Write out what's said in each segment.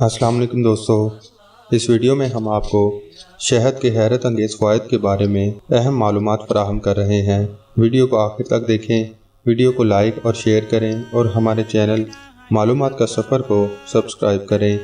अस्सलाम वालेकुम दोस्तों, इस वीडियो में हम आपको शहद के हैरत अंगेज़ फ़वाइद के बारे में अहम मालूमात फराहम कर रहे हैं। वीडियो को आखिर तक देखें, वीडियो को लाइक और शेयर करें और हमारे चैनल मालूमात का सफ़र को सब्सक्राइब करें।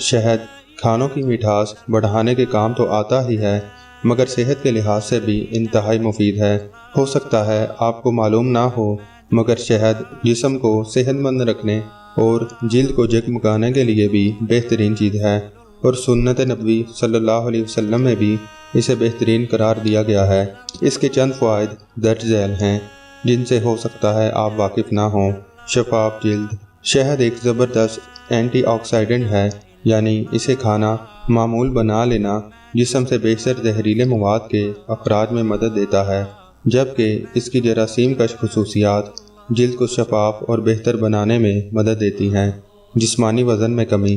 शहद खानों की मिठास बढ़ाने के काम तो आता ही है, मगर सेहत के लिहाज से भी इंतहाई मुफीद है। हो सकता है आपको मालूम ना हो, मगर शहद जिस्म को सेहतमंद रखने और जिल्द को जगमगाने के लिए भी बेहतरीन चीज़ है, और सुन्नत नबवी सल्लल्लाहु अलैहि वसल्लम में भी इसे बेहतरीन करार दिया गया है। इसके चंद फ़वाइद दर्ज झैल हैं जिनसे हो सकता है आप वाकिफ़ ना हों। शफाफ जिल्द। शहद एक ज़बरदस्त एंटीऑक्सीडेंट है, यानी इसे खाना मामूल बना लेना जिस्म से बेशर जहरीले मवाद के अखराज में मदद देता है, जबकि इसकी जरासीम कश खुसूसियात जिल्द को शफाफ और बेहतर बनाने में मदद देती हैं। जिस्मानी वज़न में कमी।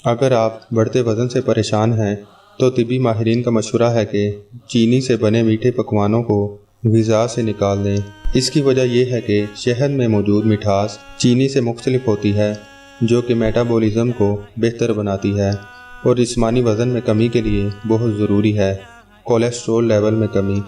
अगर आप बढ़ते वज़न से परेशान हैं तो तिबी माहिरीन का मशवरा है कि चीनी से बने मीठे पकवानों को ग़िज़ा से निकाल दें। इसकी वजह यह है कि शहद में मौजूद मिठास चीनी से मुख्तलिफ होती है, जो कि मेटाबॉलिज़्म को बेहतर बनाती है और जिस्मानी वज़न में कमी के लिए बहुत ज़रूरी है। कोलेस्ट्रॉल लेवल में कमी।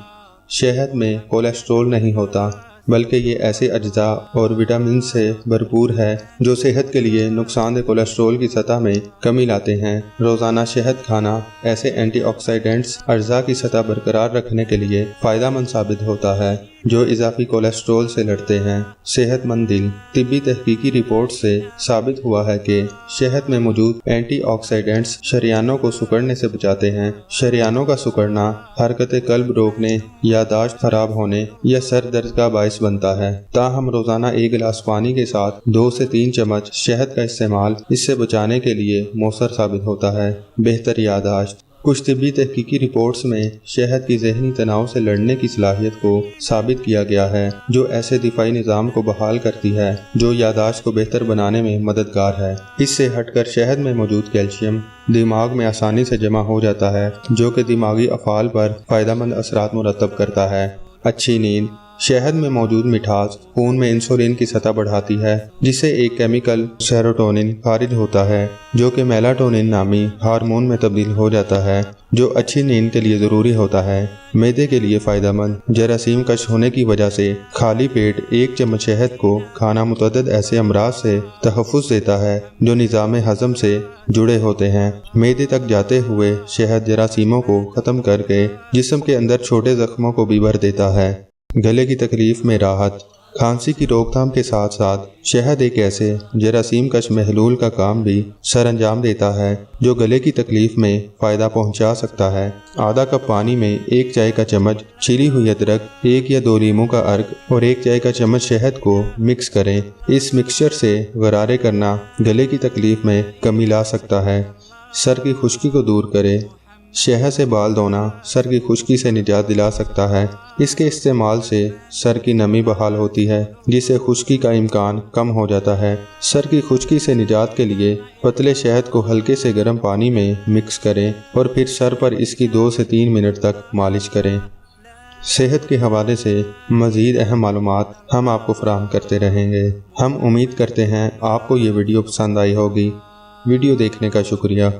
शहद में कोलेस्ट्रॉल नहीं होता, बल्कि ये ऐसे अज्जा और विटामिन से भरपूर है जो सेहत के लिए नुकसानदेह कोलेस्ट्रॉल की सतह में कमी लाते हैं। रोज़ाना शहद खाना ऐसे एंटीऑक्सीडेंट्स अज्जा की सतह बरकरार रखने के लिए फ़ायदेमंद साबित होता है जो इजाफी कोलेस्ट्रॉल से लड़ते हैं। सेहतमंद दिल। तिब्बी तहकीकी रिपोर्ट से साबित हुआ है कि शहद में मौजूद एंटीऑक्सीडेंट्स शरियानों को सिकुड़ने से बचाते हैं। शरियानों का सिकुड़ना हरकत कल्ब रोकने, यादाश्त खराब होने या सर दर्द का बायस बनता है। ताहम रोज़ाना एक गिलास पानी के साथ 2 से 3 चम्मच शहद का इस्तेमाल इससे बचाने के लिए मौसर साबित होता है। बेहतर यादाश्त। कुछ तिब्बी तहकीकी रिपोर्ट्स में शहद की ज़हनी तनाव से लड़ने की सलाहियत को साबित किया गया है, जो ऐसे दिफाई निज़ाम को बहाल करती है जो यादाश्त को बेहतर बनाने में मददगार है। इससे हटकर शहद में मौजूद कैल्शियम दिमाग में आसानी से जमा हो जाता है, जो कि दिमागी अफ़ाल पर फ़ायदेमंद असरात मुरतब करता है। अच्छी नींद। शहद में मौजूद मिठास खून में इंसुलिन की सतह बढ़ाती है, जिससे एक केमिकल सेरोटोनिन खारिज होता है, जो कि मेलाटोनिन नामी हार्मोन में तब्दील हो जाता है, जो अच्छी नींद के लिए ज़रूरी होता है। मैदे के लिए फ़ायदेमंद। जरासीम कश होने की वजह से खाली पेट 1 चम्मच शहद को खाना मुतअद्दिद ऐसे अमराज से तहफ़्फ़ुज़ देता है जो निज़ाम हज़म से जुड़े होते हैं। मैदे तक जाते हुए शहद जरासीमों को ख़त्म करके जिस्म के अंदर छोटे ज़ख्मों को भी भर देता है। गले की तकलीफ में राहत। खांसी की रोकथाम के साथ साथ शहद एक ऐसे जरासीम कश महलूल का काम भी सर अंजाम देता है जो गले की तकलीफ में फ़ायदा पहुंचा सकता है। आधा कप पानी में 1 चाय का चम्मच छिली हुई अदरक, 1 या 2 लीमू का अर्क और 1 चाय का चम्मच शहद को मिक्स करें। इस मिक्सचर से गरारे करना गले की तकलीफ में कमी ला सकता है। सर की खुश्की को दूर करे। शहद से बाल धोना सर की खुश्की से निजात दिला सकता है। इसके इस्तेमाल से सर की नमी बहाल होती है, जिससे खुश्की का इम्कान कम हो जाता है। सर की खुश्की से निजात के लिए पतले शहद को हल्के से गर्म पानी में मिक्स करें और फिर सर पर इसकी 2 से 3 मिनट तक मालिश करें। सेहत के हवाले से मज़ीद अहम मालूमात हम आपको फराहम करते रहेंगे। हम उम्मीद करते हैं आपको ये वीडियो पसंद आई होगी। वीडियो देखने का शुक्रिया।